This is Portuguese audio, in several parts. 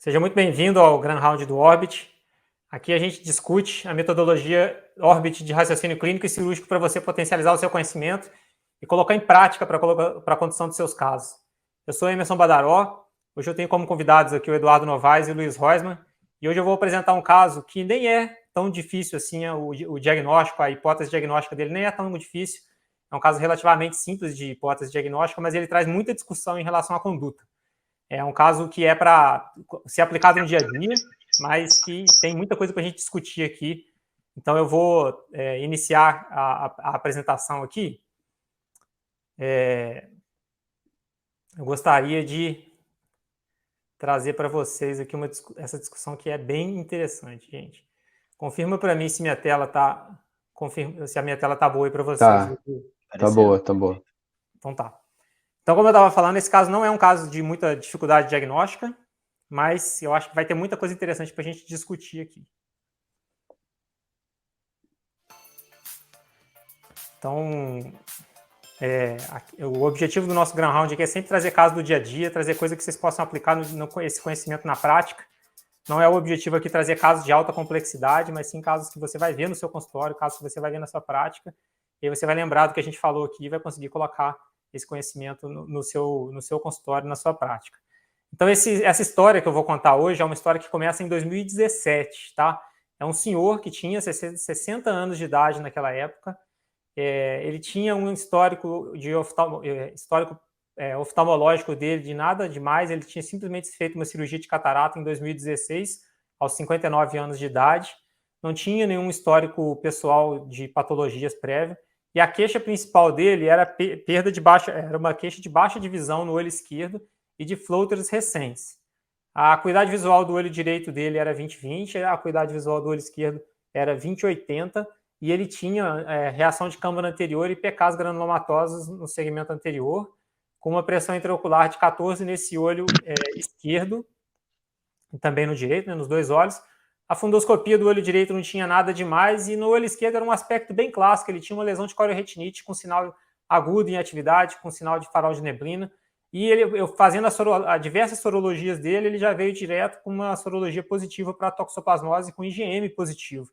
Seja muito bem-vindo ao Grand Round do Orbit. Aqui a gente discute a metodologia Orbit de raciocínio clínico e cirúrgico para você potencializar o seu conhecimento e colocar em prática para a condução dos seus casos. Eu sou Emerson Badaró, hoje eu tenho como convidados aqui o Eduardo Novaes e o Luiz Reusmann, e hoje eu vou apresentar um caso que nem é tão difícil assim, o diagnóstico, a hipótese diagnóstica dele nem é tão difícil, é um caso relativamente simples de hipótese diagnóstica, mas ele traz muita discussão em relação à conduta. É um caso que é para ser aplicado no dia a dia, mas que tem muita coisa para a gente discutir aqui. Então, eu vou iniciar a apresentação aqui. Eu gostaria de trazer para vocês aqui essa discussão que é bem interessante, gente. Confirma para mim se minha tela está... se a minha tela está boa aí para vocês. Tá boa, tá boa. Então tá. Então, como eu estava falando, esse caso não é um caso de muita dificuldade diagnóstica, mas eu acho que vai ter muita coisa interessante para a gente discutir aqui. Então, o objetivo do nosso Grand Round aqui é sempre trazer casos do dia a dia, trazer coisa que vocês possam aplicar esse conhecimento na prática. Não é o objetivo aqui trazer casos de alta complexidade, mas sim casos que você vai ver no seu consultório, casos que você vai ver na sua prática, e aí você vai lembrar do que a gente falou aqui e vai conseguir colocar esse conhecimento no seu consultório, na sua prática. Então, essa história que eu vou contar hoje é uma história que começa em 2017, tá? É um senhor que tinha 60 anos de idade naquela época. Ele tinha um histórico oftalmológico dele de nada demais. Ele tinha simplesmente feito uma cirurgia de catarata em 2016, aos 59 anos de idade. Não tinha nenhum histórico pessoal de patologias prévias. E a queixa principal dele era era uma queixa de baixa de visão no olho esquerdo e de floaters recentes. A acuidade visual do olho direito dele era 20/20, a acuidade visual do olho esquerdo era 20/80, e ele tinha reação de câmara anterior e PKs granulomatosos no segmento anterior, com uma pressão intraocular de 14 nesse olho esquerdo, e também no direito, né, nos dois olhos. A fundoscopia do olho direito não tinha nada demais, e no olho esquerdo era um aspecto bem clássico, ele tinha uma lesão de corioretinite com sinal agudo em atividade, com sinal de farol de neblina, e eu fazendo diversas sorologias dele, ele já veio direto com uma sorologia positiva para toxoplasmose com IgM positivo.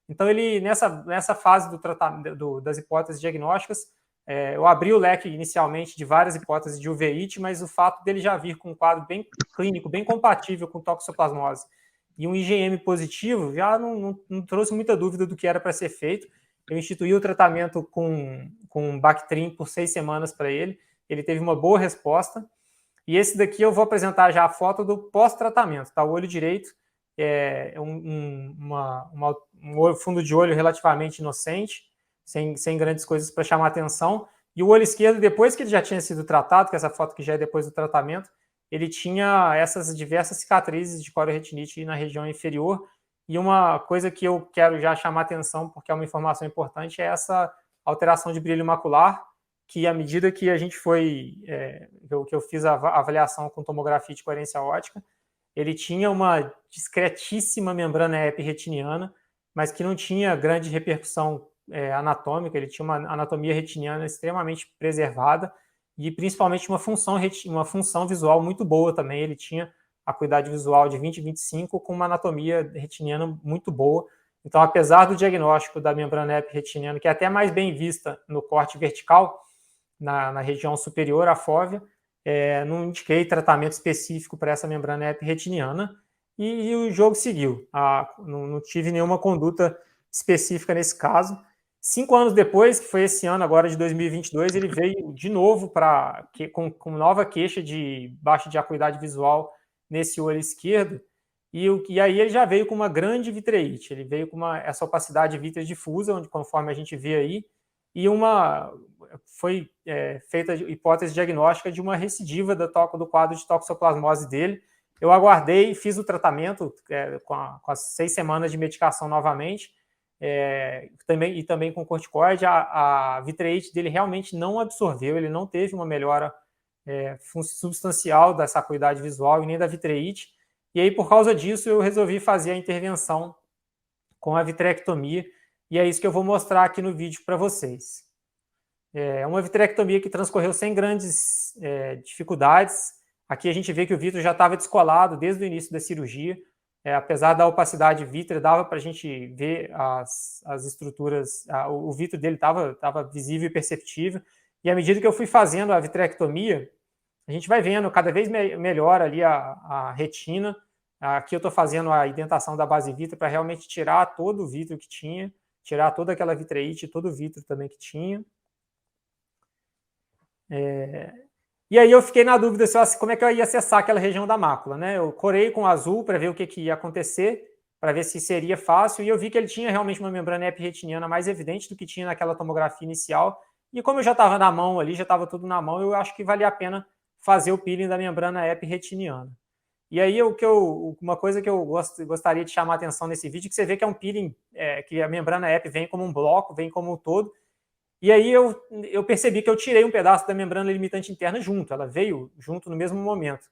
Então, ele, nessa fase do tratamento das hipóteses diagnósticas, eu abri o leque inicialmente de várias hipóteses de uveíte, mas o fato dele já vir com um quadro bem clínico, bem compatível com toxoplasmose e um IgM positivo, já não trouxe muita dúvida do que era para ser feito. Eu instituí o tratamento com Bactrim por 6 semanas para ele. Ele teve uma boa resposta. E esse daqui eu vou apresentar já a foto do pós-tratamento, tá? O olho direito é um fundo de olho relativamente inocente, sem grandes coisas para chamar atenção. E o olho esquerdo, depois que ele já tinha sido tratado, que essa foto que já é depois do tratamento, ele tinha essas diversas cicatrizes de corioretinite na região inferior. E uma coisa que eu quero já chamar atenção, porque é uma informação importante, é essa alteração de brilho macular, que à medida que a gente que eu fiz a avaliação com tomografia de coerência óptica, ele tinha uma discretíssima membrana epirretiniana, mas que não tinha grande repercussão anatômica. Ele tinha uma anatomia retiniana extremamente preservada e principalmente uma função visual muito boa também. Ele tinha acuidade visual de 20/25 com uma anatomia retiniana muito boa. Então, apesar do diagnóstico da membrana epirretiniana, que é até mais bem vista no corte vertical, na região superior à fóvea, não indiquei tratamento específico para essa membrana epirretiniana e o jogo seguiu. Não tive nenhuma conduta específica nesse caso. 5 anos depois, que foi esse ano agora de 2022, ele veio de novo com nova queixa de baixa de acuidade visual nesse olho esquerdo, e aí ele já veio com uma grande vitreite, ele veio com essa opacidade vítreo difusa, onde, conforme a gente vê aí, e foi feita a hipótese diagnóstica de uma recidiva do quadro de toxoplasmose dele. Eu aguardei, fiz o tratamento com as 6 semanas de medicação novamente, também com corticoide. A vitreite dele realmente não absorveu, ele não teve uma melhora substancial dessa acuidade visual e nem da vitreite. E aí, por causa disso, eu resolvi fazer a intervenção com a vitrectomia, e é isso que eu vou mostrar aqui no vídeo para vocês. É uma vitrectomia que transcorreu sem grandes dificuldades. Aqui a gente vê que o vitro já estava descolado desde o início da cirurgia. Apesar da opacidade vítrea, dava para a gente ver as estruturas, o vitro dele estava visível e perceptível. E à medida que eu fui fazendo a vitrectomia, a gente vai vendo cada vez melhor ali a retina. Aqui eu estou fazendo a indentação da base vítrea para realmente tirar todo o vitro que tinha, tirar toda aquela vitreite, todo o vitro também que tinha. E aí eu fiquei na dúvida como é que eu ia acessar aquela região da mácula, né? Eu corei com azul para ver o que ia acontecer, para ver se seria fácil, e eu vi que ele tinha realmente uma membrana epretiniana mais evidente do que tinha naquela tomografia inicial, e como eu já estava na mão ali, já estava tudo na mão, eu acho que valia a pena fazer o peeling da membrana epretiniana. E aí uma coisa que eu gostaria de chamar a atenção nesse vídeo, que você vê que é um peeling, que a membrana ep vem como um bloco, vem como um todo. E aí eu percebi que eu tirei um pedaço da membrana limitante interna junto, ela veio junto no mesmo momento.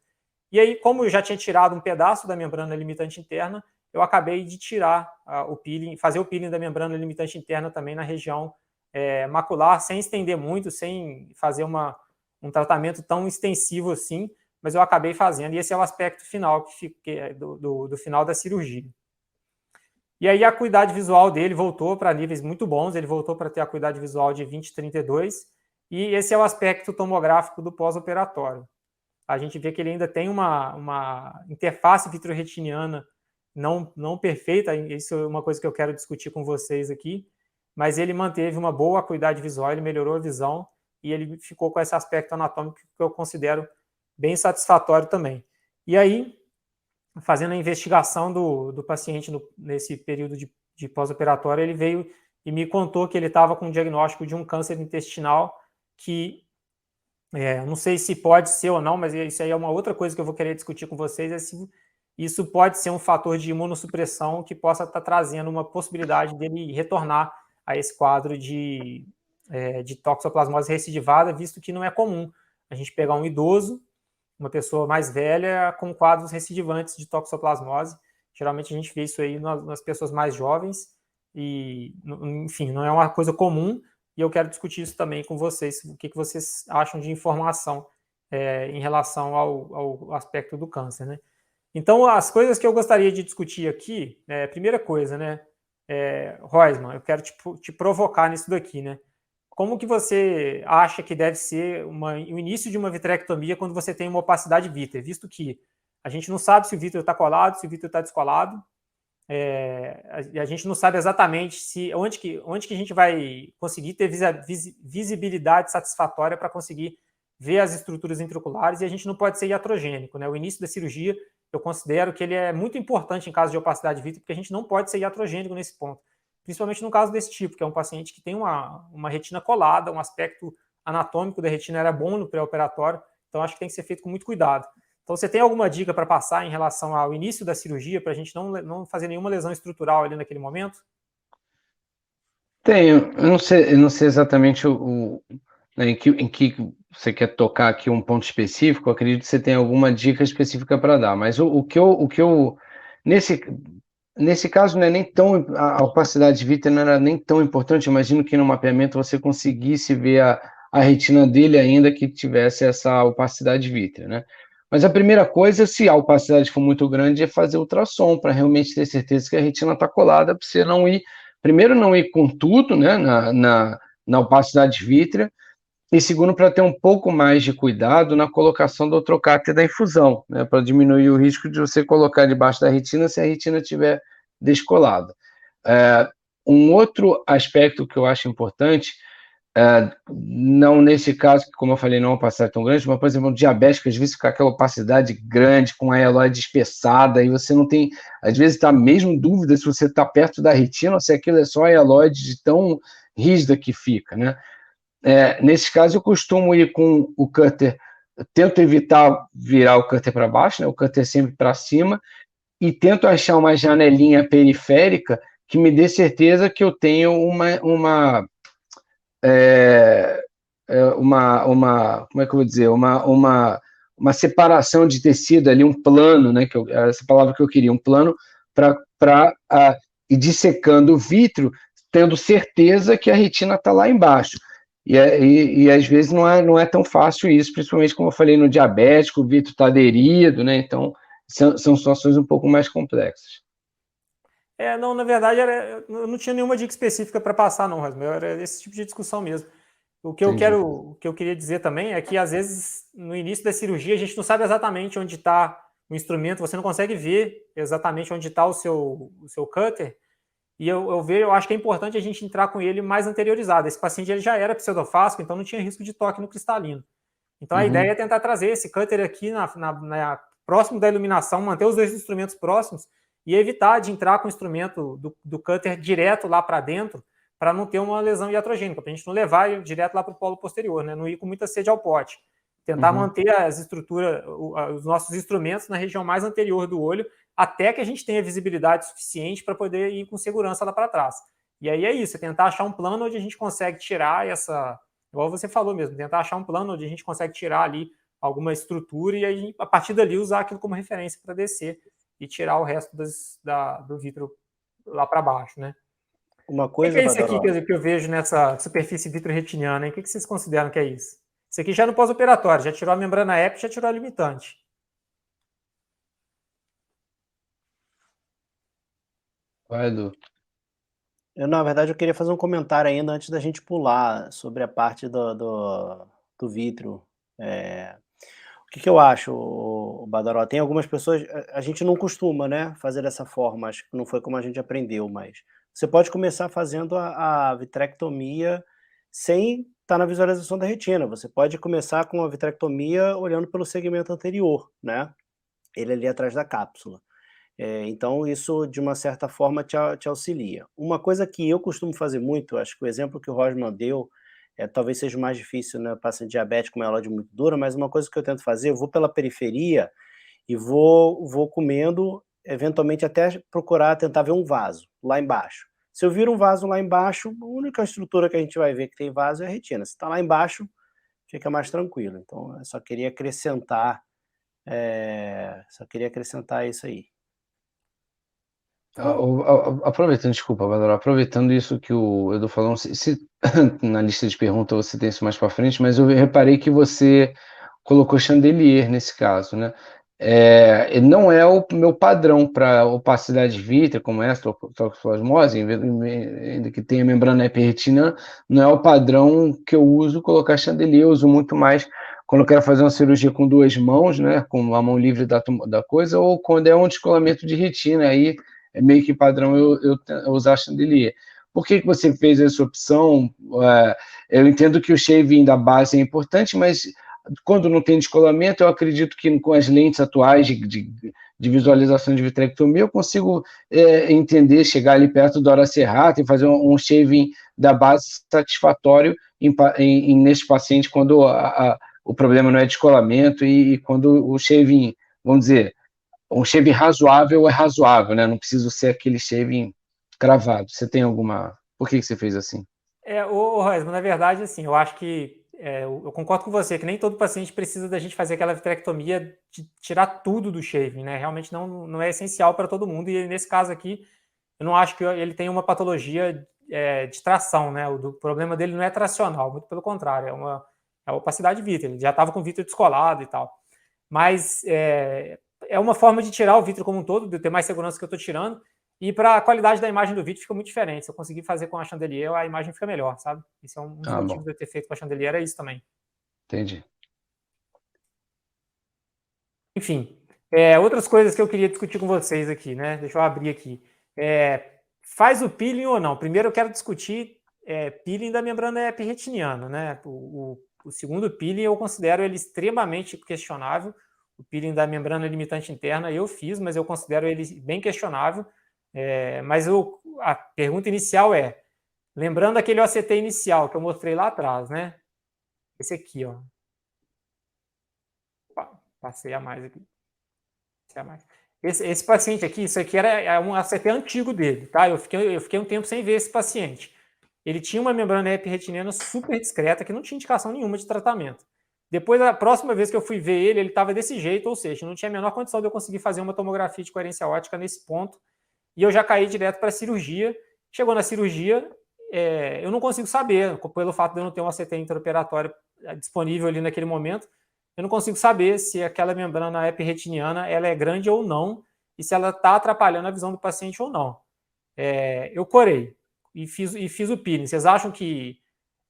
E aí, como eu já tinha tirado um pedaço da membrana limitante interna, eu acabei de tirar o peeling, fazer o peeling da membrana limitante interna também na região macular, sem estender muito, sem fazer um tratamento tão extensivo assim, mas eu acabei fazendo, e esse é o aspecto final do final da cirurgia. E aí a acuidade visual dele voltou para níveis muito bons, ele voltou para ter a acuidade visual de 20/32, e esse é o aspecto tomográfico do pós-operatório. A gente vê que ele ainda tem uma interface vitreoretiniana não perfeita, isso é uma coisa que eu quero discutir com vocês aqui, mas ele manteve uma boa acuidade visual, ele melhorou a visão, e ele ficou com esse aspecto anatômico que eu considero bem satisfatório também. E aí, fazendo a investigação do paciente nesse período de pós-operatório, ele veio e me contou que ele estava com um diagnóstico de um câncer intestinal que, não sei se pode ser ou não, mas isso aí é uma outra coisa que eu vou querer discutir com vocês, é se isso pode ser um fator de imunossupressão que possa estar trazendo uma possibilidade dele retornar a esse quadro de toxoplasmose recidivada, visto que não é comum a gente pegar um idoso, uma pessoa mais velha, com quadros recidivantes de toxoplasmose. Geralmente a gente vê isso aí nas pessoas mais jovens, e, enfim, não é uma coisa comum, e eu quero discutir isso também com vocês, o que vocês acham de informação em relação ao aspecto do câncer, né? Então, as coisas que eu gostaria de discutir aqui, primeira coisa, né, Roisman, eu quero te provocar nisso daqui, né? Como que você acha que deve ser o início de uma vitrectomia quando você tem uma opacidade vítrea, visto que a gente não sabe se o vítreo está colado, se o vítreo está descolado, a gente não sabe exatamente onde que a gente vai conseguir ter visibilidade satisfatória para conseguir ver as estruturas intraoculares, e a gente não pode ser iatrogênico, né? O início da cirurgia, eu considero que ele é muito importante em caso de opacidade vítrea, porque a gente não pode ser iatrogênico nesse ponto. Principalmente no caso desse tipo, que é um paciente que tem uma retina colada, um aspecto anatômico da retina era bom no pré-operatório, então acho que tem que ser feito com muito cuidado. Então, você tem alguma dica para passar em relação ao início da cirurgia, para a gente não fazer nenhuma lesão estrutural ali naquele momento? Tenho. Eu não sei exatamente em que você quer tocar aqui um ponto específico. Eu acredito que você tem alguma dica específica para dar, mas o que eu nesse caso não é nem tão, a opacidade vítrea não era nem tão importante. Eu imagino que no mapeamento você conseguisse ver a retina dele ainda que tivesse essa opacidade vítrea, né? Mas a primeira coisa, se a opacidade for muito grande, é fazer ultrassom para realmente ter certeza que a retina está colada, para você não ir, primeiro, não ir com tudo, né, na opacidade vítrea, e segundo, para ter um pouco mais de cuidado na colocação do trocáter da infusão, né, para diminuir o risco de você colocar debaixo da retina se a retina estiver descolada. Um outro aspecto que eu acho importante, não nesse caso, que, como eu falei, não é uma opacidade tão grande, mas, por exemplo, um diabético, às vezes fica aquela opacidade grande, com a hialoide espessada, e você não tem, às vezes, está mesmo dúvida se você está perto da retina ou se aquilo é só a hialoide de tão rígida que fica, né? Nesse caso, eu costumo ir com o cutter, eu tento evitar virar o cutter para baixo, né? O cutter sempre para cima, e tento achar uma janelinha periférica que me dê certeza que eu tenho uma como é que eu vou dizer, uma separação de tecido ali, um plano, né, essa palavra que eu queria, um plano para ir dissecando o vítreo, tendo certeza que a retina está lá embaixo. E às vezes não é tão fácil isso, principalmente como eu falei no diabético, o Vitor está aderido, né? Então, são situações um pouco mais complexas. Não, na verdade, eu não tinha nenhuma dica específica para passar, não, Rasmus. Era esse tipo de discussão mesmo. Entendi. O que eu queria dizer também é que, às vezes, no início da cirurgia, a gente não sabe exatamente onde está o instrumento, você não consegue ver exatamente onde está o seu cutter, e eu acho que é importante a gente entrar com ele mais anteriorizado. Esse paciente ele já era pseudofáscico, então não tinha risco de toque no cristalino. Então a ideia é tentar trazer esse cutter aqui próximo da iluminação, manter os dois instrumentos próximos e evitar de entrar com o instrumento do cutter direto lá para dentro, para não ter uma lesão iatrogênica, para a gente não levar ele direto lá para o polo posterior, né? Não ir com muita sede ao pote. Tentar manter as estruturas, os nossos instrumentos na região mais anterior do olho, até que a gente tenha visibilidade suficiente para poder ir com segurança lá para trás. E aí é isso, é tentar achar um plano onde a gente consegue tirar essa, igual você falou mesmo, tentar achar um plano onde a gente consegue tirar ali alguma estrutura e aí, a partir dali, usar aquilo como referência para descer e tirar o resto do vítreo lá para baixo, né? Uma O que coisa, é isso aqui Badaró, que eu vejo nessa superfície vitro-retiniana? O que vocês consideram que é isso? Isso aqui já é no pós-operatório, já tirou a membrana ép, já tirou a limitante. Vai, Edu. na verdade, eu queria fazer um comentário ainda antes da gente pular sobre a parte do vítreo. O que eu acho, Badaró? Tem algumas pessoas, a gente não costuma, né, fazer dessa forma, acho que não foi como a gente aprendeu, mas você pode começar fazendo a vitrectomia sem estar na visualização da retina. Você pode começar com a vitrectomia olhando pelo segmento anterior, né? Ele ali atrás da cápsula. Então isso, de uma certa forma, te auxilia. Uma coisa que eu costumo fazer muito, acho que o exemplo que o Rosman deu, talvez seja mais difícil, né, paciente diabético com mieloide muito dura, mas uma coisa que eu tento fazer, eu vou pela periferia e vou comendo, eventualmente até procurar tentar ver um vaso lá embaixo. Se eu vir um vaso lá embaixo, a única estrutura que a gente vai ver que tem vaso é a retina. Se está lá embaixo, fica mais tranquilo. Então, eu só queria acrescentar isso aí. Aproveitando, desculpa, Badaló, aproveitando isso que o Edu falou, não sei se na lista de perguntas você tem isso mais para frente, mas eu reparei que você colocou chandelier nesse caso, né? Ele não é o meu padrão para opacidade vítrea, como essa, toxoplasmose, ainda que tenha membrana epiretinal, não é o padrão que eu uso colocar chandelier, eu uso muito mais quando eu quero fazer uma cirurgia com duas mãos, né, com a mão livre da coisa, ou quando é um descolamento de retina, aí é meio que padrão eu usar chandelier. Por que você fez essa opção? Eu entendo que o shaving da base é importante, mas quando não tem descolamento, eu acredito que com as lentes atuais de visualização de vitrectomia, eu consigo entender, chegar ali perto da hora serrata e fazer um shaving da base satisfatório nesse paciente quando o problema não é descolamento e quando o shaving, vamos dizer, um shaving razoável é razoável, né? Não precisa ser aquele shaving cravado. Você tem alguma... Por que você fez assim? Rosman, na verdade, assim, eu acho que eu concordo com você que nem todo paciente precisa da gente fazer aquela vitrectomia de tirar tudo do shaving, né? Realmente não é essencial para todo mundo. E nesse caso aqui, eu não acho que ele tem uma patologia de tração, né? O problema dele não é tracional, muito pelo contrário, é opacidade vítreo. Ele já estava com o vítreo descolado e tal. Mas é uma forma de tirar o vítreo como um todo, de ter mais segurança que eu estou tirando. E para a qualidade da imagem do vídeo fica muito diferente. Se eu conseguir fazer com a chandelier, a imagem fica melhor, sabe? Esse é um dos motivos Bom. de eu ter feito com a chandelier, é isso também. Entendi. Enfim, outras coisas que eu queria discutir com vocês aqui, né? Deixa eu abrir aqui. Faz o peeling ou não? Primeiro eu quero discutir peeling da membrana epirretiniana, né? O segundo peeling eu considero ele extremamente questionável. O peeling da membrana limitante interna eu fiz, mas eu considero ele bem questionável. Mas a pergunta inicial lembrando aquele OCT inicial que eu mostrei lá atrás, né? Esse aqui, ó. Passei a mais aqui. Esse paciente aqui, isso aqui era um ACT antigo dele, tá? Eu fiquei um tempo sem ver esse paciente. Ele tinha uma membrana epirretiniana super discreta, que não tinha indicação nenhuma de tratamento. Depois, a próxima vez que eu fui ver ele estava desse jeito, ou seja, não tinha a menor condição de eu conseguir fazer uma tomografia de coerência óptica nesse ponto, e eu já caí direto para a cirurgia. Chegou na cirurgia, eu não consigo saber, pelo fato de eu não ter um OCT intraoperatório disponível ali naquele momento, eu não consigo saber se aquela membrana epretiniana ela é grande ou não, e se ela está atrapalhando a visão do paciente ou não. Eu corei e fiz o peeling. Vocês acham que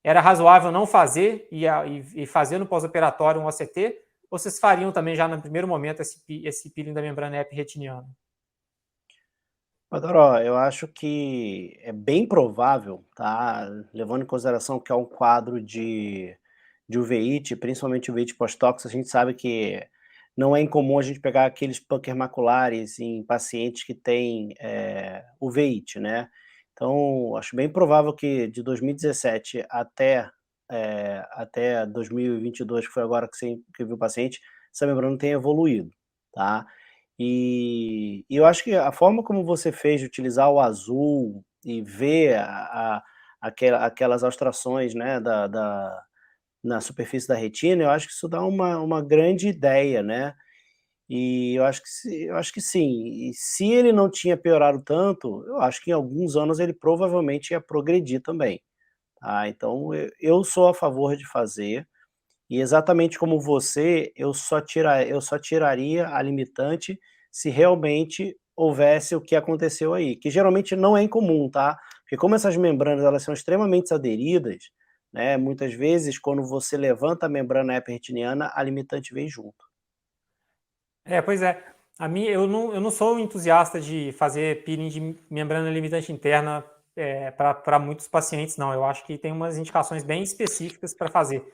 era razoável não fazer e fazer no pós-operatório um OCT? Ou vocês fariam também já no primeiro momento esse peeling da membrana epretiniana? Padró, eu acho que é bem provável, tá? Levando em consideração que é um quadro de uveíte, principalmente uveíte pós-tóxico, a gente sabe que não é incomum a gente pegar aqueles pucker maculares em pacientes que têm uveíte, né? Então, acho bem provável que de 2017 até 2022, que foi agora que você viu o paciente, essa membrana tenha evoluído, tá? E eu acho que a forma como você fez de utilizar o azul e ver aquelas astrações, né, na superfície da retina, eu acho que isso dá uma grande ideia, né. E eu acho que sim. E se ele não tinha piorado tanto, eu acho que em alguns anos ele provavelmente ia progredir também, tá. Então eu sou a favor de fazer, e exatamente como você, eu só tiraria a limitante se realmente houvesse o que aconteceu aí, que geralmente não é incomum, tá. Porque como essas membranas elas são extremamente aderidas, né, muitas vezes quando você levanta a membrana epiretiniana, a limitante vem junto. Pois é. Eu não sou um entusiasta de fazer peeling de membrana limitante interna para muitos pacientes, não. Eu acho que tem umas indicações bem específicas para fazer.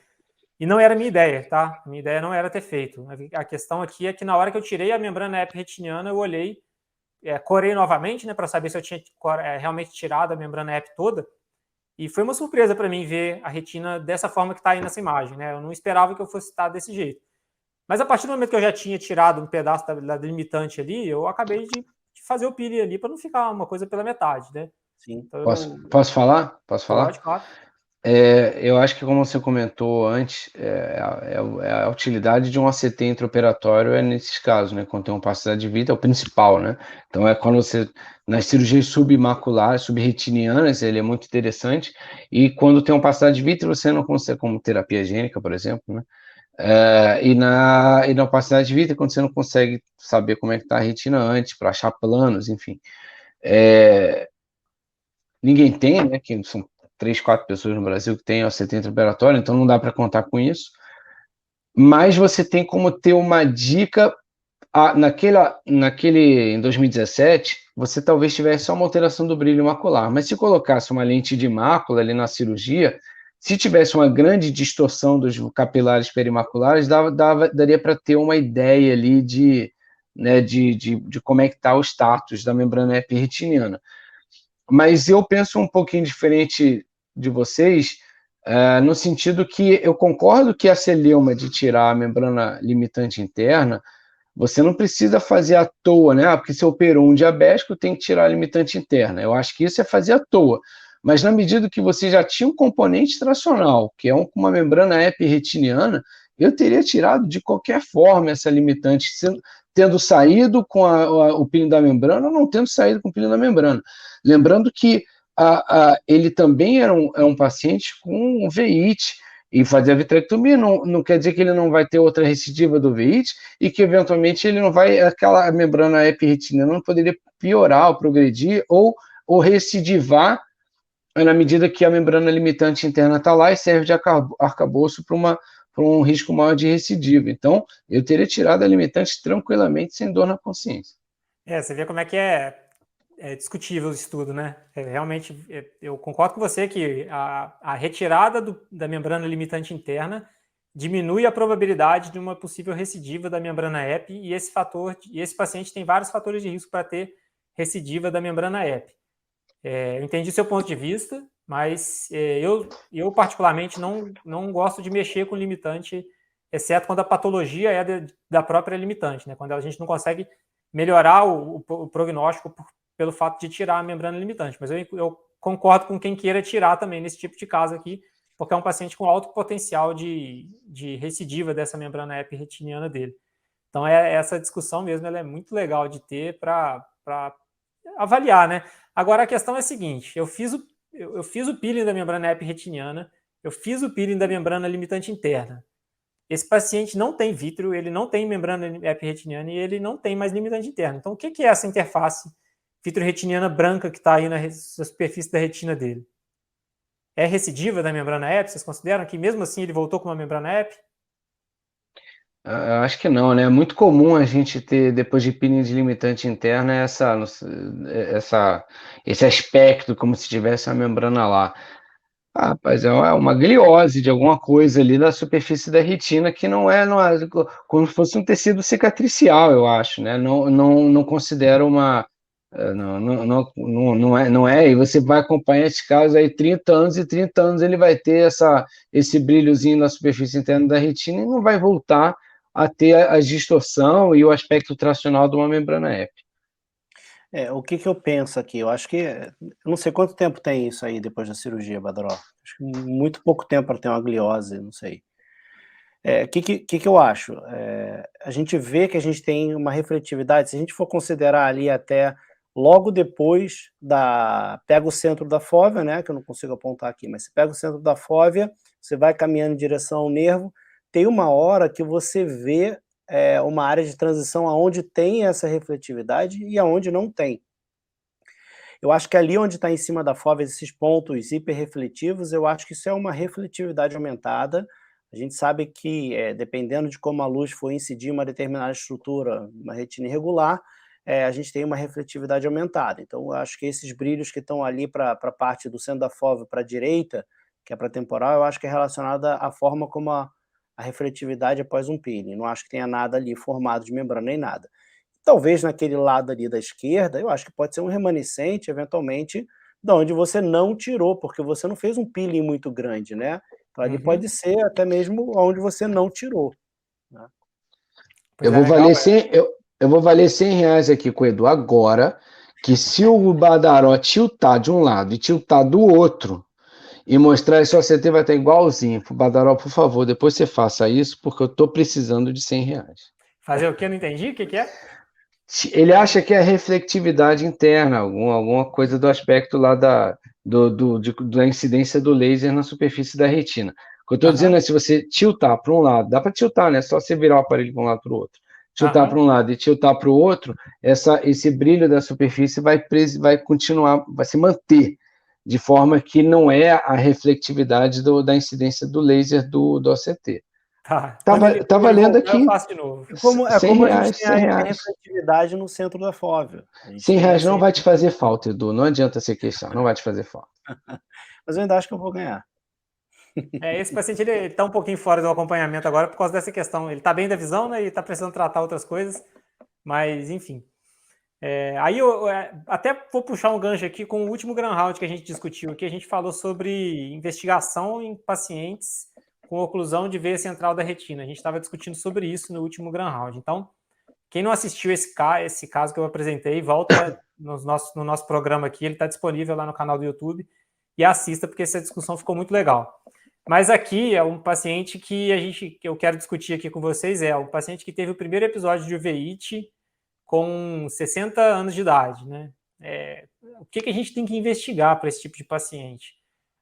E não era minha ideia, tá? Minha ideia não era ter feito. A questão aqui é que na hora que eu tirei a membrana epretiniana, eu olhei, corei novamente, né, para saber se eu tinha realmente tirado a membrana ep toda. E foi uma surpresa para mim ver a retina dessa forma que está aí nessa imagem, né? Eu não esperava que eu fosse estar desse jeito. Mas a partir do momento que eu já tinha tirado um pedaço da limitante ali, eu acabei de fazer o peeling ali para não ficar uma coisa pela metade, né? Sim. Então Posso falar? Posso falar? pode, claro. Eu acho que, como você comentou antes, a utilidade de um ACT intraoperatório é nesses casos, né? Quando tem opacidade de vida, é o principal, né? Então, quando você, nas cirurgias submaculares, subretinianas, ele é muito interessante. E quando tem opacidade de vida, você não consegue, como terapia gênica, por exemplo, né? E na opacidade de vida, quando você não consegue saber como é que está a retina antes, para achar planos, enfim. Ninguém tem, né? Que são 3, 4 pessoas no Brasil que têm OCT intraoperatório, então não dá para contar com isso. Mas você tem como ter uma dica. Em 2017, você talvez tivesse só uma alteração do brilho macular, mas se colocasse uma lente de mácula ali na cirurgia, se tivesse uma grande distorção dos capilares perimaculares, daria para ter uma ideia ali né, de como é que está o status da membrana epiretiniana. Mas eu penso um pouquinho diferente de vocês, no sentido que eu concordo que a celeuma de tirar a membrana limitante interna, você não precisa fazer à toa, né? Porque se operou um diabético, tem que tirar a limitante interna. Eu acho que isso é fazer à toa. Mas na medida que você já tinha um componente tracional, que é uma membrana epiretiniana, eu teria tirado de qualquer forma essa limitante, tendo saído com o peeling da membrana ou não tendo saído com o peeling da membrana. Lembrando que ele também é um paciente com veíte, e fazer a vitrectomia não quer dizer que ele não vai ter outra recidiva do veíte e que eventualmente ele não vai, aquela membrana epiretiniana não poderia piorar ou progredir ou recidivar na medida que a membrana limitante interna está lá e serve de arcabouço para um risco maior de recidiva. Então, eu teria tirado a limitante tranquilamente, sem dor na consciência. Você vê como é que é discutível o estudo, né? Realmente, eu concordo com você que a retirada da membrana limitante interna diminui a probabilidade de uma possível recidiva da membrana EP, e esse paciente tem vários fatores de risco para ter recidiva da membrana EP. Eu entendi seu ponto de vista, mas eu particularmente não gosto de mexer com limitante, exceto quando a patologia é da própria limitante, né? Quando a gente não consegue melhorar o prognóstico pelo fato de tirar a membrana limitante. Mas eu concordo com quem queira tirar também nesse tipo de caso aqui, porque é um paciente com alto potencial de recidiva dessa membrana epiretiniana dele. Então, essa discussão mesmo, ela é muito legal de ter para avaliar, né? Agora, a questão é a seguinte, eu fiz eu fiz o peeling da membrana epirretiniana, eu fiz o peeling da membrana limitante interna. Esse paciente não tem vítreo, ele não tem membrana epirretiniana e ele não tem mais limitante interna. Então, o que é essa interface vitreoretiniana branca que está aí na superfície da retina dele? É recidiva da membrana EP? Vocês consideram que mesmo assim ele voltou com uma membrana EP? Eu acho que não, né? É muito comum a gente ter, depois de peeling de limitante interna, esse aspecto, como se tivesse a membrana lá. Ah, rapaz, é uma gliose de alguma coisa ali da superfície da retina que não é como se fosse um tecido cicatricial, eu acho, né? Não considero uma. Não é, e você vai acompanhar esse caso aí 30 anos, e 30 anos ele vai ter esse brilhozinho na superfície interna da retina e não vai voltar a ter a distorção e o aspecto tracional de uma membrana EP. O que eu penso aqui? Eu acho que, eu não sei quanto tempo tem isso aí depois da cirurgia, Badaró. Acho que muito pouco tempo para ter uma gliose, não sei. O que eu acho? A gente vê que a gente tem uma refletividade, se a gente for considerar ali até logo depois pega o centro da fóvea, né, que eu não consigo apontar aqui, mas você pega o centro da fóvea, você vai caminhando em direção ao nervo, tem uma hora que você vê uma área de transição aonde tem essa refletividade e aonde não tem. Eu acho que ali onde está em cima da fóvea, esses pontos hiperrefletivos, eu acho que isso é uma refletividade aumentada. A gente sabe que, dependendo de como a luz for incidir em uma determinada estrutura, uma retina irregular, a gente tem uma refletividade aumentada. Então, eu acho que esses brilhos que estão ali para a parte do centro da fóvea para a direita, que é para temporal, eu acho que é relacionada à forma como a refletividade após um peeling. Não acho que tenha nada ali formado de membrana nem nada. Talvez naquele lado ali da esquerda, eu acho que pode ser um remanescente, eventualmente, de onde você não tirou, porque você não fez um peeling muito grande, né? Então ali pode ser até mesmo onde você não tirou, né? Eu vou valer 100, eu vou valer R$100 aqui com o Edu agora, que se o Badaró tiltar de um lado e tiltar do outro, e mostrar esse OCT vai estar igualzinho. Badaró, por favor, depois você faça isso, porque eu estou precisando de R$100. Fazer o que? Eu não entendi. O que é? Ele acha que é reflectividade interna, alguma coisa do aspecto lá da incidência do laser na superfície da retina. O que eu estou dizendo é, se você tiltar para um lado, dá para tiltar, né? Só você virar o aparelho para um lado para o outro. Tiltar para um lado e tiltar para o outro, esse brilho da superfície vai continuar, vai se manter, de forma que não é a reflectividade da incidência do laser do OCT. Tá valendo aqui. Eu faço de novo. Como a gente tem a refletividade no centro da fóvea. R$100 não vai te fazer falta, Edu. Não adianta você queixar, não vai te fazer falta. Mas eu ainda acho que eu vou ganhar. Esse paciente ele está um pouquinho fora do acompanhamento agora por causa dessa questão. Ele está bem da visão, né? E está precisando tratar outras coisas. Mas, enfim. Aí eu até vou puxar um gancho aqui com o último Grand Round que a gente discutiu aqui. A gente falou sobre investigação em pacientes com oclusão de veia central da retina. A gente estava discutindo sobre isso no último Grand Round. Então, quem não assistiu esse caso que eu apresentei, volta no nosso programa aqui. Ele está disponível lá no canal do YouTube. E assista, porque essa discussão ficou muito legal. Mas aqui é um paciente que eu quero discutir aqui com vocês. É um paciente que teve o primeiro episódio de uveíte com 60 anos de idade, né? O que a gente tem que investigar para esse tipo de paciente?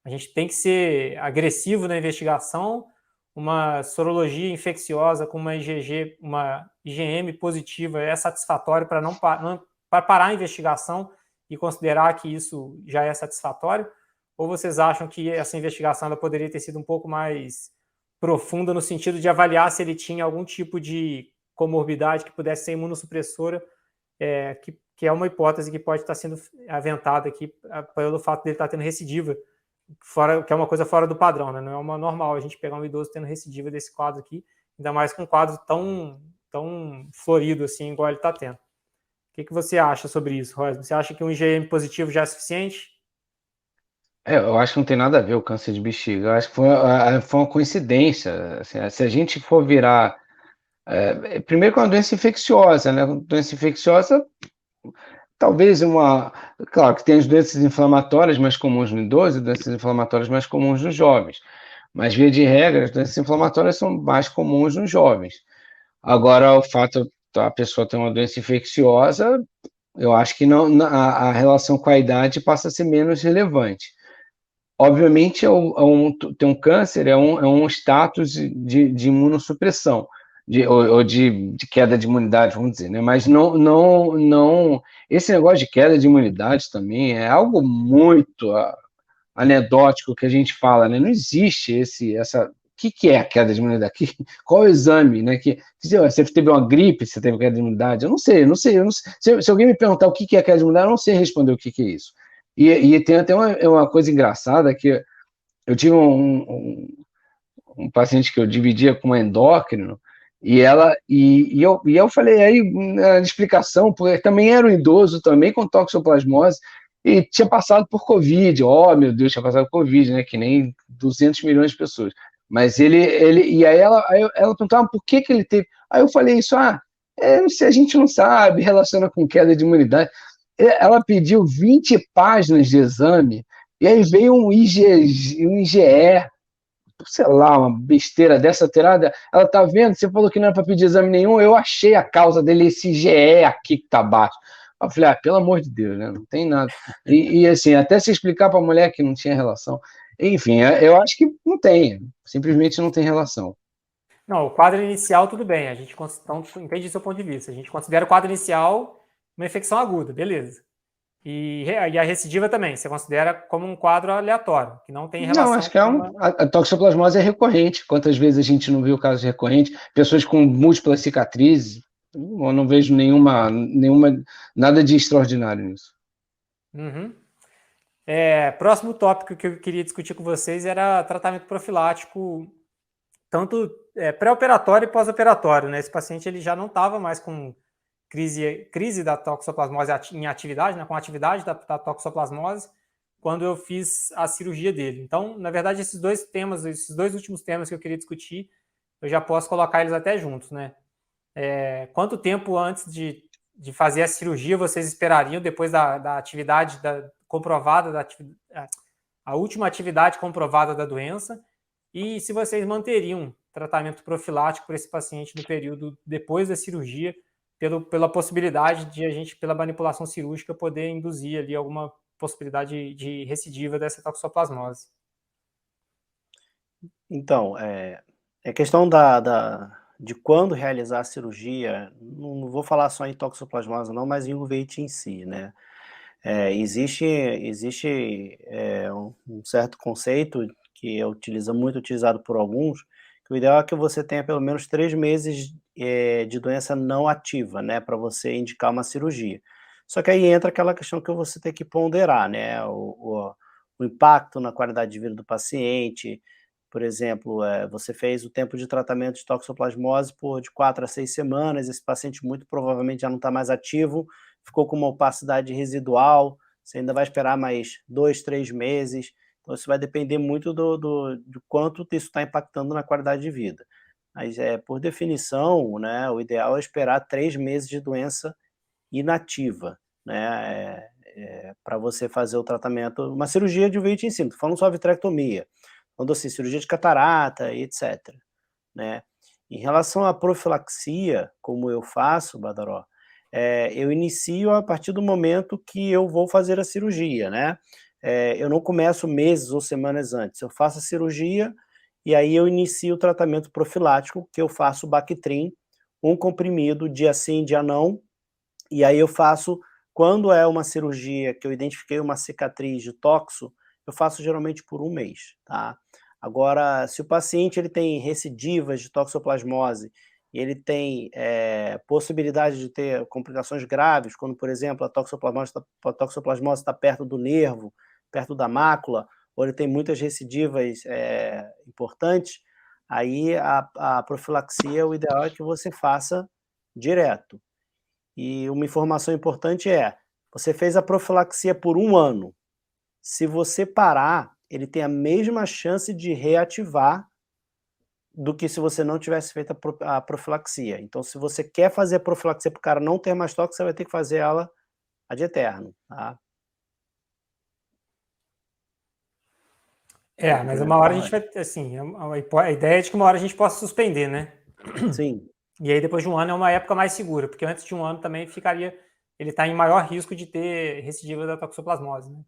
A gente tem que ser agressivo na investigação. Uma sorologia infecciosa com uma IgG, uma IgM positiva é satisfatório para parar a investigação e considerar que isso já é satisfatório? Ou vocês acham que essa investigação ela poderia ter sido um pouco mais profunda no sentido de avaliar se ele tinha algum tipo de comorbidade que pudesse ser imunossupressora, que é uma hipótese que pode estar sendo aventada aqui pelo fato dele estar tendo recidiva, que é uma coisa fora do padrão, né? Não é uma normal a gente pegar um idoso tendo recidiva desse quadro aqui, ainda mais com um quadro tão florido assim, igual ele está tendo. O que você acha sobre isso, Rosman? Você acha que um IgM positivo já é suficiente? Eu acho que não tem nada a ver o câncer de bexiga. Eu acho que foi uma coincidência. Assim, se a gente for virar... primeiro, com uma doença infecciosa, né? Doença infecciosa, talvez Claro que tem as doenças inflamatórias mais comuns no idoso e doenças inflamatórias mais comuns nos jovens. Mas, via de regra, as doenças inflamatórias são mais comuns nos jovens. Agora, o fato da pessoa ter uma doença infecciosa, eu acho que a relação com a idade passa a ser menos relevante. obviamente, ter um câncer é um status de imunossupressão, ou de queda de imunidade, vamos dizer, né? Mas não, esse negócio de queda de imunidade também é algo muito anedótico que a gente fala, né? Não existe essa. O que é a queda de imunidade? Qual é o exame, né? Você teve uma gripe, você teve queda de imunidade? Eu não sei. Se alguém me perguntar o que é queda de imunidade, eu não sei responder o que é isso. E tem até uma coisa engraçada que eu tive um paciente que eu dividia com uma endócrino, e eu falei aí na explicação, porque também era um idoso, também com toxoplasmose, e tinha passado por Covid, meu Deus, tinha passado por Covid, né, que nem 200 milhões de pessoas. Mas e aí ela perguntava por que ele teve. Aí eu falei isso, não sei, a gente não sabe, relaciona com queda de imunidade. Ela pediu 20 páginas de exame, e aí veio um IgE, sei lá, uma besteira dessa alterada. Ela tá vendo, você falou que não era para pedir exame nenhum, eu achei a causa dele, esse IgE aqui que tá baixo. Eu falei, pelo amor de Deus, né? Não tem nada. E assim, até se explicar para a mulher que não tinha relação. Enfim, eu acho que não tem, simplesmente não tem relação. Não, o quadro inicial, tudo bem, a gente então, entende o seu ponto de vista. A gente considera o quadro inicial uma infecção aguda, beleza. E a recidiva também, você considera como um quadro aleatório, que não tem relação. Não, acho que a toxoplasmose é recorrente. Quantas vezes a gente não viu casos recorrentes? Pessoas com múltiplas cicatrizes. Eu não vejo nada de extraordinário nisso. Uhum. Próximo tópico que eu queria discutir com vocês era tratamento profilático, tanto pré-operatório e pós-operatório, né? Esse paciente ele já não estava mais com crise da toxoplasmose em atividade, né? Com atividade da toxoplasmose, quando eu fiz a cirurgia dele. Então, na verdade, esses dois últimos temas que eu queria discutir, eu já posso colocar eles até juntos, né? Quanto tempo antes de fazer a cirurgia vocês esperariam depois da atividade comprovada, a última atividade comprovada da doença, e se vocês manteriam tratamento profilático para esse paciente no período depois da cirurgia, pela possibilidade de a gente, pela manipulação cirúrgica, poder induzir ali alguma possibilidade de recidiva dessa toxoplasmose. Então, questão de quando realizar a cirurgia, não vou falar só em toxoplasmose não, mas em uveitis em si, né? Existe um certo conceito que é muito utilizado por alguns, que o ideal é que você tenha pelo menos 3 meses de doença não ativa, né, para você indicar uma cirurgia. Só que aí entra aquela questão que você tem que ponderar, né, o impacto na qualidade de vida do paciente. Por exemplo, você fez o tempo de tratamento de toxoplasmose de 4 a 6 semanas, esse paciente muito provavelmente já não está mais ativo, ficou com uma opacidade residual, você ainda vai esperar mais 2, 3 meses, então isso vai depender muito de quanto isso está impactando na qualidade de vida. Mas, por definição, né, o ideal é esperar 3 meses de doença inativa, né, para você fazer o tratamento, uma cirurgia de veio em cima, estou falando só vitrectomia, falando assim, cirurgia de catarata e etc, né. Em relação à profilaxia, como eu faço, Badaró, eu inicio a partir do momento que eu vou fazer a cirurgia, né. Eu não começo meses ou semanas antes, eu faço a cirurgia e aí eu inicio o tratamento profilático, que eu faço Bactrim, um comprimido, dia sim, dia não, e aí eu faço, quando é uma cirurgia que eu identifiquei uma cicatriz de toxo, eu faço geralmente por 1 mês, tá. Agora, se o paciente ele tem recidivas de toxoplasmose, e ele tem possibilidade de ter complicações graves, quando, por exemplo, a toxoplasmose está perto do nervo, perto da mácula, ou ele tem muitas recidivas importantes, aí a profilaxia, o ideal é que você faça direto. E uma informação importante você fez a profilaxia por 1 ano, se você parar, ele tem a mesma chance de reativar do que se você não tivesse feito a profilaxia. Então, se você quer fazer a profilaxia para o cara não ter mais toque, você vai ter que fazer ela ad eterno, tá? Mas uma hora a gente vai, assim, a ideia é de que uma hora a gente possa suspender, né? Sim. E aí depois de 1 ano é uma época mais segura, porque antes de 1 ano também ele está em maior risco de ter recidiva da toxoplasmose, né?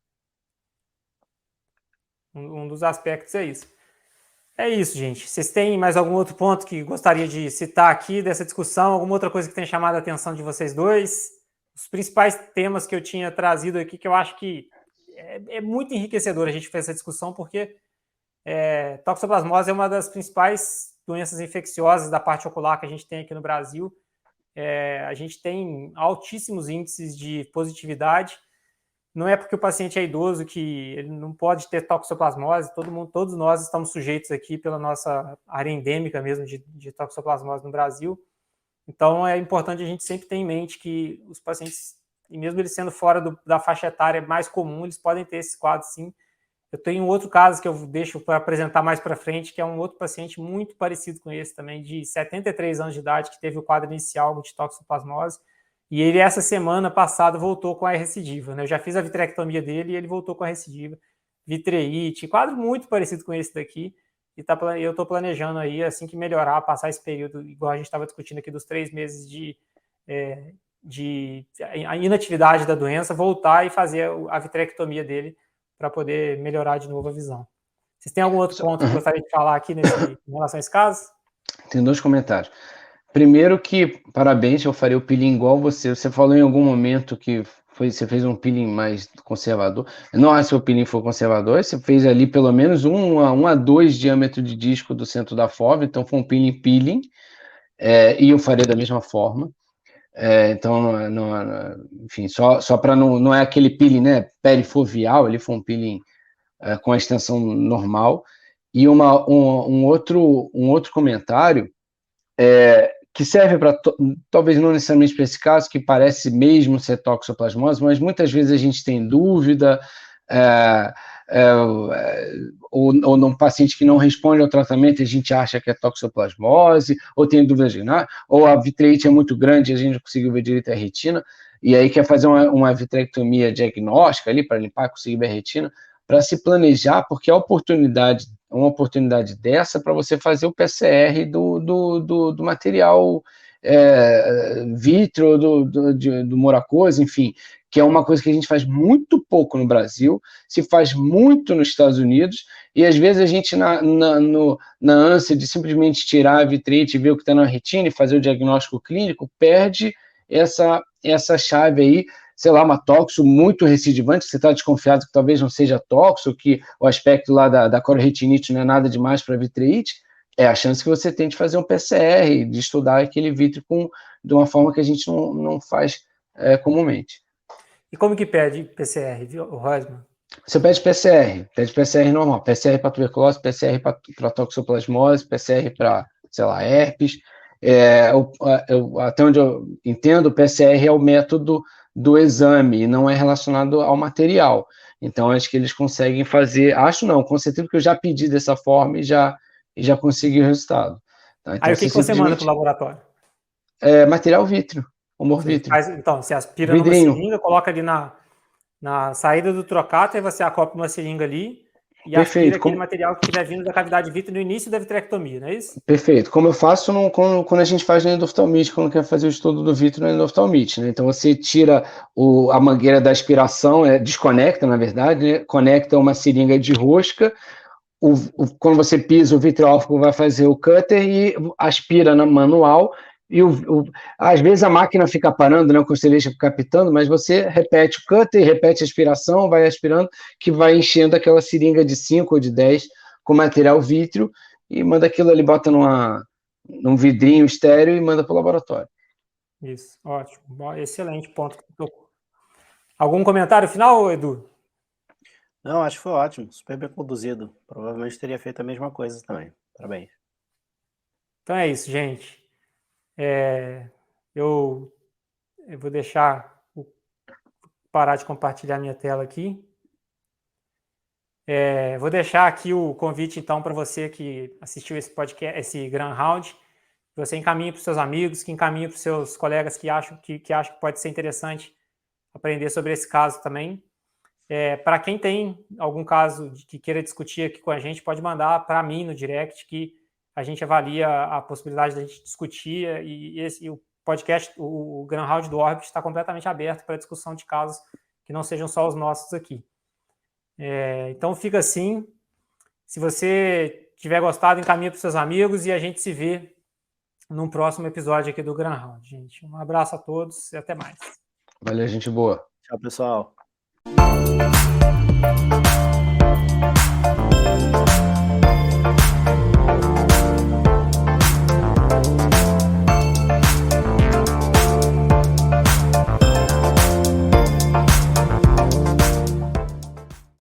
Um dos aspectos é isso. É isso, gente. Vocês têm mais algum outro ponto que gostaria de citar aqui dessa discussão? Alguma outra coisa que tenha chamado a atenção de vocês dois? Os principais temas que eu tinha trazido aqui, que eu acho que é muito enriquecedor a gente fazer essa discussão, porque toxoplasmose é uma das principais doenças infecciosas da parte ocular que a gente tem aqui no Brasil. A gente tem altíssimos índices de positividade. Não é porque o paciente é idoso que ele não pode ter toxoplasmose. Todos nós estamos sujeitos aqui pela nossa área endêmica mesmo de toxoplasmose no Brasil. Então, é importante a gente sempre ter em mente que os pacientes, e mesmo eles sendo fora da faixa etária mais comum, eles podem ter esse quadro, sim. Eu tenho um outro caso que eu deixo para apresentar mais para frente, que é um outro paciente muito parecido com esse também, de 73 anos de idade, que teve o quadro inicial de toxoplasmose, e ele, essa semana passada, voltou com a recidiva, né? Eu já fiz a vitrectomia dele e ele voltou com a recidiva, vitreite, quadro muito parecido com esse daqui, e eu estou planejando aí, assim que melhorar, passar esse período, igual a gente estava discutindo aqui, dos 3 meses de inatividade da doença, voltar e fazer a vitrectomia dele para poder melhorar de novo a visão. Vocês têm algum outro ponto que gostaria de falar aqui em relação a esse caso? Tem 2 comentários. Primeiro que, parabéns, eu farei o peeling igual você. Você falou em algum momento que você fez um peeling mais conservador. Não acho que o peeling foi conservador, você fez ali pelo menos 1 a 2 diâmetro de disco do centro da fóvea, então foi um peeling, e eu farei da mesma forma. Então, enfim, só para não é aquele peeling, né, perifovial, ele foi um peeling com a extensão normal. E um outro comentário que serve para, talvez não necessariamente para esse caso, que parece mesmo ser toxoplasmose, mas muitas vezes a gente tem dúvida, ou num paciente que não responde ao tratamento, a gente acha que é toxoplasmose, ou tem dúvida de ou a vitreite é muito grande e a gente não conseguiu ver direito a retina, e aí quer fazer uma vitrectomia diagnóstica ali para limpar e conseguir ver a retina, para se planejar, porque a uma oportunidade dessa para você fazer o PCR do material vítreo, do Moracosa, enfim, que é uma coisa que a gente faz muito pouco no Brasil, se faz muito nos Estados Unidos, e às vezes a gente, na ânsia de simplesmente tirar a vitrite e ver o que está na retina e fazer o diagnóstico clínico, perde essa chave aí, sei lá, uma toxo muito recidivante, você está desconfiado que talvez não seja toxo, que o aspecto lá da cororetinite não é nada demais para vitreite, é a chance que você tem de fazer um PCR, de estudar aquele vítreo de uma forma que a gente não faz comumente. E como que pede PCR, viu, Rosman? Você pede PCR normal, PCR para tuberculose, PCR para toxoplasmose, PCR para, sei lá, herpes. Até onde eu entendo, o PCR é o método do exame, não é relacionado ao material. Então, acho que eles conseguem fazer, com certeza, porque eu já pedi dessa forma e já consegui o resultado. Tá? Então, Aí o que você manda para o laboratório? Material vítreo, humor vítreo. Então, você aspira numa seringa, coloca ali na saída do trocata, e você acopla uma seringa ali e aspira aquele material que estiver vindo da cavidade vítreo no início da vitrectomia, não é isso? Perfeito. Como eu faço quando a gente faz no endoftalmite, quando quer fazer o estudo do vítreo no endoftalmite, né? Então você tira a mangueira da aspiração, desconecta, na verdade, né? Conecta uma seringa de rosca, quando você pisa, o vitreólogo vai fazer o cutter e aspira na manual, e às vezes a máquina fica parando, né, o costellation fica captando, mas você repete o cutter, repete a aspiração, vai aspirando, que vai enchendo aquela seringa de 5 ou de 10 com material vítreo, e manda aquilo ali, bota num vidrinho estéreo e manda para o laboratório. Isso, ótimo. Excelente ponto que tocou. Algum comentário final, Edu? Não, acho que foi ótimo, super bem conduzido. Provavelmente teria feito a mesma coisa também. Parabéns. Então é isso, gente. Eu vou parar de compartilhar minha tela aqui. Vou deixar aqui o convite, então, para você que assistiu esse podcast, esse Grand Round, que você encaminhe para os seus amigos, que encaminhe para os seus colegas que acham que pode ser interessante aprender sobre esse caso também. Para quem tem algum caso que queira discutir aqui com a gente, pode mandar para mim no direct, que a gente avalia a possibilidade da gente discutir, e o podcast, o Grand Round do Orbit, está completamente aberto para discussão de casos que não sejam só os nossos aqui. Então fica assim, Se você tiver gostado, encaminha para os seus amigos e a gente se vê num próximo episódio aqui do Gran Round, gente. Um abraço a todos e até mais. Valeu, gente boa. Tchau, pessoal.